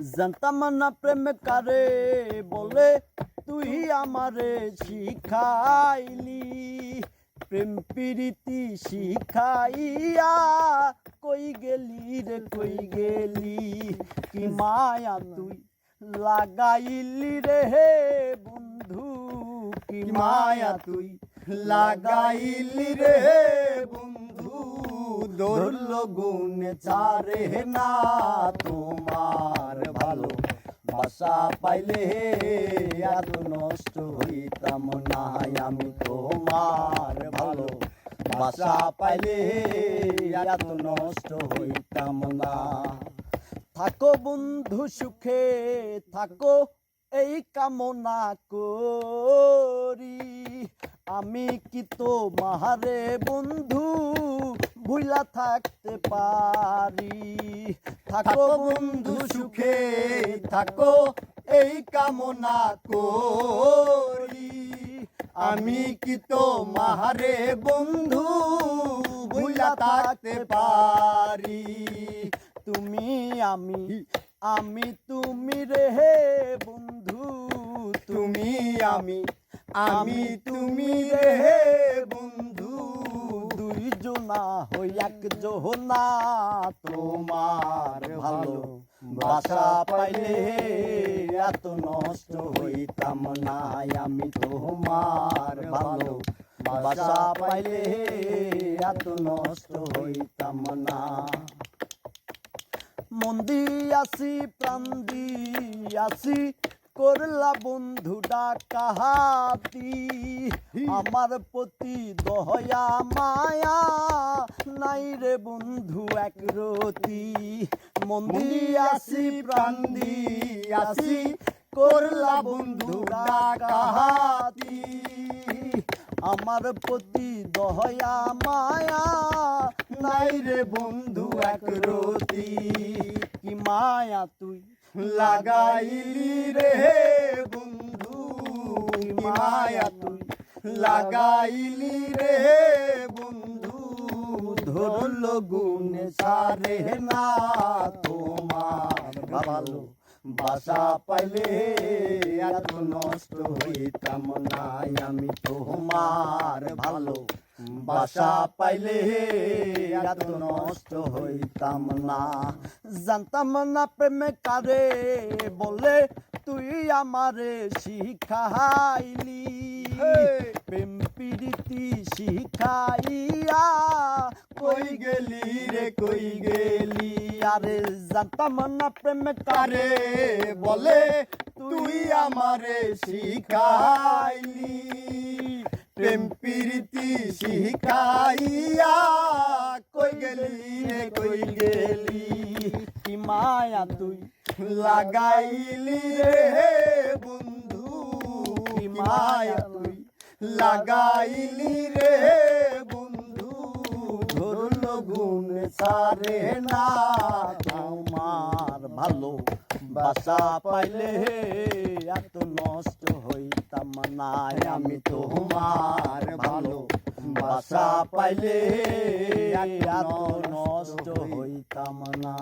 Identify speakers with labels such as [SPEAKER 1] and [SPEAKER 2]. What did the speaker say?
[SPEAKER 1] জানতাম না প্রেম কারে বলে তুই আমারে শিখাইলি, প্রেম প্রীতি শিখাইয়া কই গেলি রে কই গেলি, কি মায়া তুই লাগাইলি রে হে বন্ধু, কি মায়া তুই লাগাইলি রে বন্ধু, ধরল গুণে ছাড়ে না তোমার ভালো বাসা পাইলে এত নষ্ট হইতাম না আমি তোমার ভালো বাসা পাইলে এত নষ্ট হইতাম না। থাকো বন্ধু সুখে থাকো এই কামনা করি, আমি কি তো মাহারে বন্ধু ভুলা থাকতে পারি। থাকো বন্ধু সুখে থাকো এই কামনা করি, আমি কি তো মাহারে বন্ধু ভুলা থাকতে পারি। তুমি আমি তুমি রে বন্ধু, তুমি আমি তুমি রে বন্ধু, দুইজনা হই একজনা তোমার ভালো বাসা পাইলে এত নষ্ট হইতাম না আমি তোমার ভালো বাসা পাইলে এত নষ্ট হইতাম না। মন দিয়াছি প্রাণ দিয়াছি করলা বন্ধু ডাকাহাতি, আমার প্রতি দয়া মায়া নাই রে বন্ধু এক রতি। মন দিয়াছি প্রাণ দিয়াছি করলা বন্ধু ডাকাহাতি, আমার প্রতি দয়া মায়া নাই রে বন্ধু এক রতি, কি মায়া তুই লাগাইলি রে বন্ধু, কি মায়া তুই লাগাইলি রে বন্ধু, ধরল গুণে ছাড়ে না তোমার ভালো বাসা পাইলে এত নষ্ট হইতাম না আমি তোমার ভালো বাসা পাইলে এত নষ্ট হইতাম না। জানতাম না প্রেম কারে বলে তুই আমারে শিখাইলি, প্রেম প্রীতি শিখাইয়া কই গেলি রে কই গেলি। আরে জানতাম না প্রেম কারে বলে তুই আমারে শিখাইলি, প্রেম প্রীতি শিখাইয়া কই গেলি রে কই গেলি, কি মায়া তুই লাগাইলি রে বন্ধু, কি মায়া তুই লাগাইলি রে বন্ধু, ধরল গুণে ছাড়ে না তোমার ভালো বাসা পাইলে এত নষ্ট হইতাম না আমি তোমার ভালো বাসা পাইলে এত নষ্ট হইতাম না।